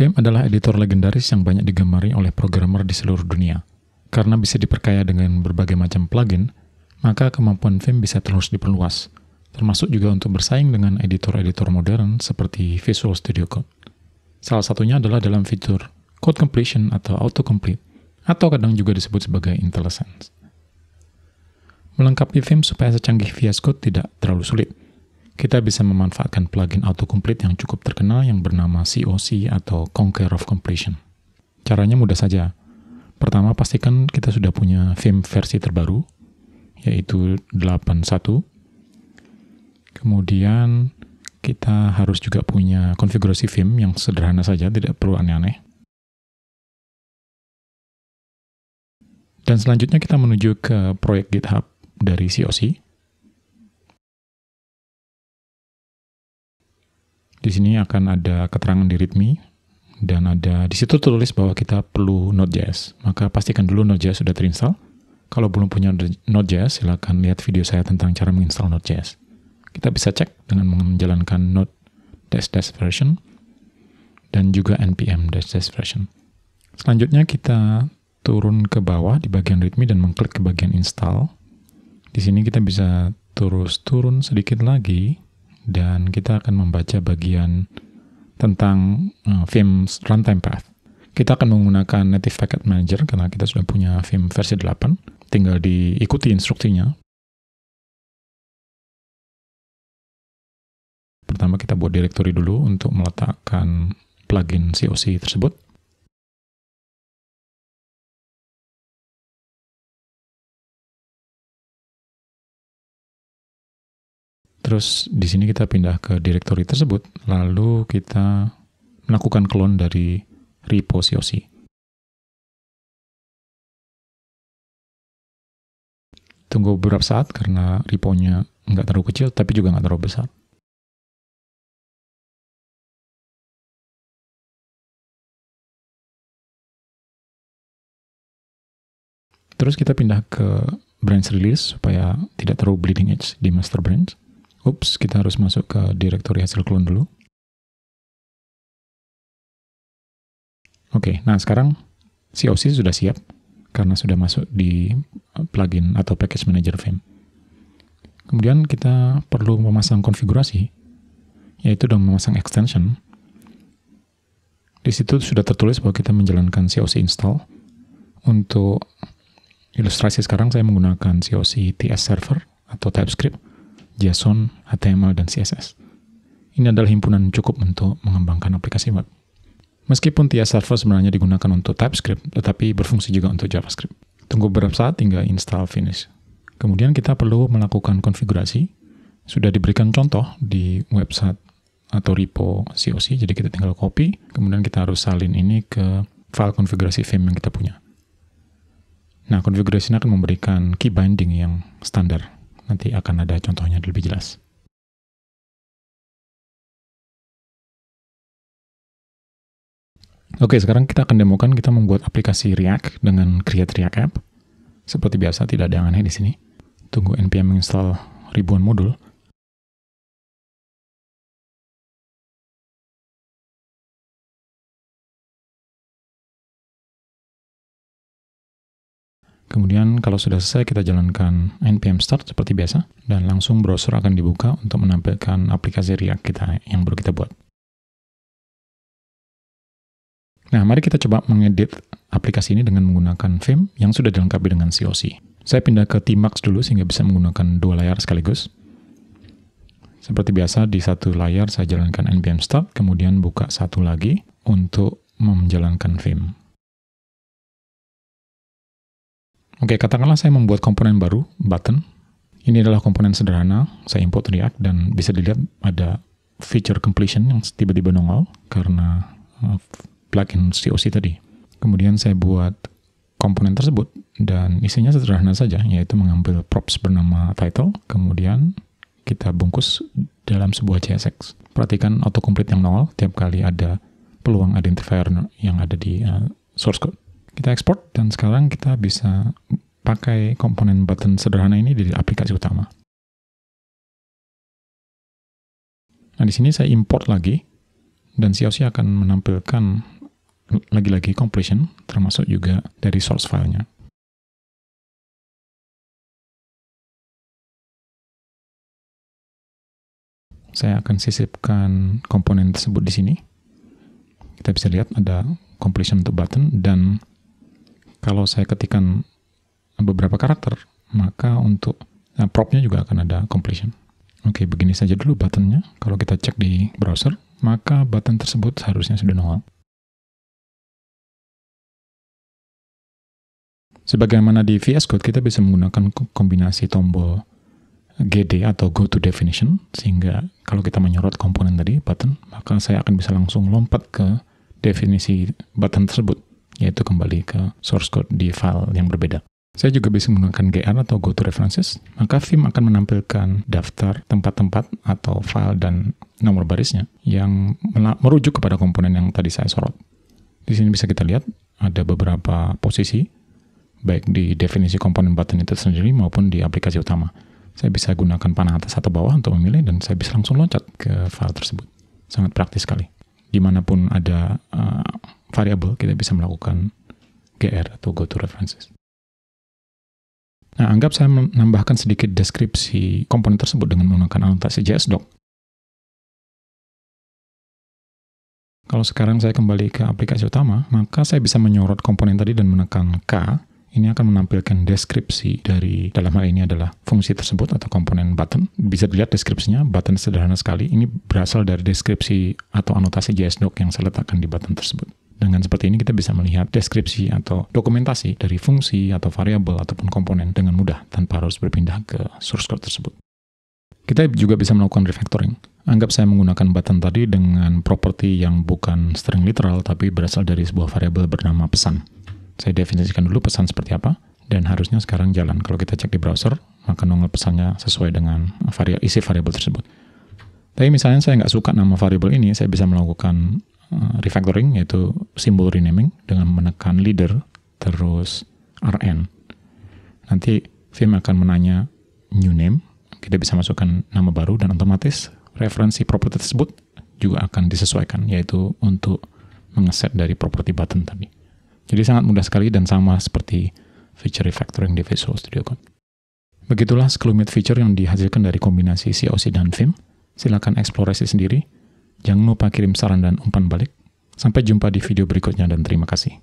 Vim adalah editor legendaris yang banyak digemari oleh programmer di seluruh dunia. Karena bisa diperkaya dengan berbagai macam plugin, maka kemampuan Vim bisa terus diperluas, termasuk juga untuk bersaing dengan editor-editor modern seperti Visual Studio Code. Salah satunya adalah dalam fitur Code Completion atau Autocomplete, atau kadang juga disebut sebagai IntelliSense. Melengkapi Vim supaya secanggih VS Code tidak terlalu sulit. Kita bisa memanfaatkan plugin autocomplete yang cukup terkenal yang bernama COC atau Conquer of Completion. Caranya mudah saja. Pertama, pastikan kita sudah punya Vim versi terbaru, yaitu 8.1. Kemudian, kita harus juga punya konfigurasi Vim yang sederhana saja, tidak perlu aneh-aneh. Dan selanjutnya kita menuju ke proyek GitHub dari COC. Di sini akan ada keterangan di README, dan di situ tertulis bahwa kita perlu Node.js. Maka pastikan dulu Node.js sudah terinstall. Kalau belum punya Node.js, silakan lihat video saya tentang cara menginstal Node.js. Kita bisa cek dengan menjalankan node -version dan juga npm -version. Selanjutnya kita turun ke bawah di bagian README dan mengklik ke bagian install. Di sini kita bisa terus turun sedikit lagi, dan kita akan membaca bagian tentang Vim Runtime Path. Kita akan menggunakan Native Package Manager karena kita sudah punya Vim versi 8. Tinggal diikuti instruksinya. Pertama kita buat directory dulu untuk meletakkan plugin COC tersebut. Terus di sini kita pindah ke directory tersebut, lalu kita melakukan clone dari repo COC. Tunggu beberapa saat karena reponya nggak terlalu kecil, tapi juga nggak terlalu besar. Terus kita pindah ke branch release supaya tidak terlalu bleeding edge di master branch. Ups, kita harus masuk ke directory hasil clone dulu. Oke, nah sekarang COC sudah siap karena sudah masuk di plugin atau package manager Vim. Kemudian kita perlu memasang konfigurasi, yaitu dengan memasang extension. Di situ sudah tertulis bahwa kita menjalankan COC install. Untuk ilustrasi sekarang saya menggunakan COC TS Server atau TypeScript, JSON, HTML, dan CSS. Ini adalah himpunan cukup untuk mengembangkan aplikasi web. Meskipun TS Server sebenarnya digunakan untuk TypeScript, tetapi berfungsi juga untuk JavaScript. Tunggu beberapa saat hingga install finish. Kemudian kita perlu melakukan konfigurasi. Sudah diberikan contoh di website atau repo COC, jadi kita tinggal copy, kemudian kita harus salin ini ke file konfigurasi Vim yang kita punya. Nah, konfigurasi ini akan memberikan key binding yang standar. Nanti akan ada contohnya lebih jelas. Oke, sekarang kita akan demokan kita membuat aplikasi React dengan create React app. Seperti biasa, tidak ada yang aneh di sini. Tunggu npm menginstal ribuan modul. Kemudian kalau sudah selesai kita jalankan npm start seperti biasa, dan langsung browser akan dibuka untuk menampilkan aplikasi React kita yang baru kita buat. Nah, mari kita coba mengedit aplikasi ini dengan menggunakan Vim yang sudah dilengkapi dengan COC. Saya pindah ke Tmax dulu sehingga bisa menggunakan dua layar sekaligus. Seperti biasa, di satu layar saya jalankan npm start, kemudian buka satu lagi untuk menjalankan Vim. Oke, katakanlah saya membuat komponen baru, button. Ini adalah komponen sederhana, saya import React, dan bisa dilihat ada feature completion yang tiba-tiba nongol karena plugin COC tadi. Kemudian saya buat komponen tersebut, dan isinya sederhana saja, yaitu mengambil props bernama title, kemudian kita bungkus dalam sebuah JSX. Perhatikan autocomplete yang nongol tiap kali ada peluang identifier yang ada di source code. Kita ekspor, dan sekarang kita bisa pakai komponen button sederhana ini di aplikasi utama. Nah, di sini saya import lagi Dan COC akan menampilkan lagi-lagi completion, termasuk juga dari source filenya. Saya akan sisipkan komponen tersebut di sini. Kita bisa lihat ada completion untuk button, dan kalau saya ketikkan beberapa karakter, maka untuk propnya juga akan ada completion. Oke, begini saja dulu buttonnya. Kalau kita cek di browser, maka button tersebut seharusnya sudah nongol. Sebagaimana di VS Code, kita bisa menggunakan kombinasi tombol GD atau Go to Definition, sehingga kalau kita menyorot komponen tadi, button, maka saya akan bisa langsung lompat ke definisi button tersebut, yaitu kembali ke source code di file yang berbeda. Saya juga bisa menggunakan GR atau Go to References, maka Vim akan menampilkan daftar tempat-tempat atau file dan nomor barisnya yang merujuk kepada komponen yang tadi saya sorot. Di sini bisa kita lihat ada beberapa posisi, baik di definisi komponen button itu sendiri maupun di aplikasi utama. Saya bisa gunakan panah atas atau bawah untuk memilih, dan saya bisa langsung loncat ke file tersebut. Sangat praktis sekali. Dimanapun ada variabel, kita bisa melakukan GR atau Go to References. Nah, anggap saya menambahkan sedikit deskripsi komponen tersebut dengan menggunakan anotasi JSDoc. Kalau sekarang saya kembali ke aplikasi utama, maka saya bisa menyorot komponen tadi dan menekan K. Ini akan menampilkan deskripsi dari, dalam hal ini adalah fungsi tersebut atau komponen button. Bisa dilihat deskripsinya, button sederhana sekali. Ini berasal dari deskripsi atau anotasi JSDoc yang saya letakkan di button tersebut. Dengan seperti ini kita bisa melihat deskripsi atau dokumentasi dari fungsi atau variabel ataupun komponen dengan mudah tanpa harus berpindah ke source code tersebut. Kita juga bisa melakukan refactoring. Anggap saya menggunakan button tadi dengan properti yang bukan string literal tapi berasal dari sebuah variabel bernama pesan. Saya definisikan dulu pesan seperti apa, dan harusnya sekarang jalan. Kalau kita cek di browser, maka nongol pesannya sesuai dengan isi variabel tersebut. Tapi misalnya saya nggak suka nama variabel ini, saya bisa melakukan refactoring, yaitu simbol renaming, dengan menekan leader, terus rn. Nanti Vim akan menanya new name, kita bisa masukkan nama baru, dan otomatis referensi properti tersebut juga akan disesuaikan, yaitu untuk mengeset dari properti button tadi. Jadi sangat mudah sekali dan sama seperti feature refactoring di Visual Studio Code. Begitulah sekelumit feature yang dihasilkan dari kombinasi COC dan Vim. Silakan eksplorasi sendiri. Jangan lupa kirim saran dan umpan balik. Sampai jumpa di video berikutnya dan terima kasih.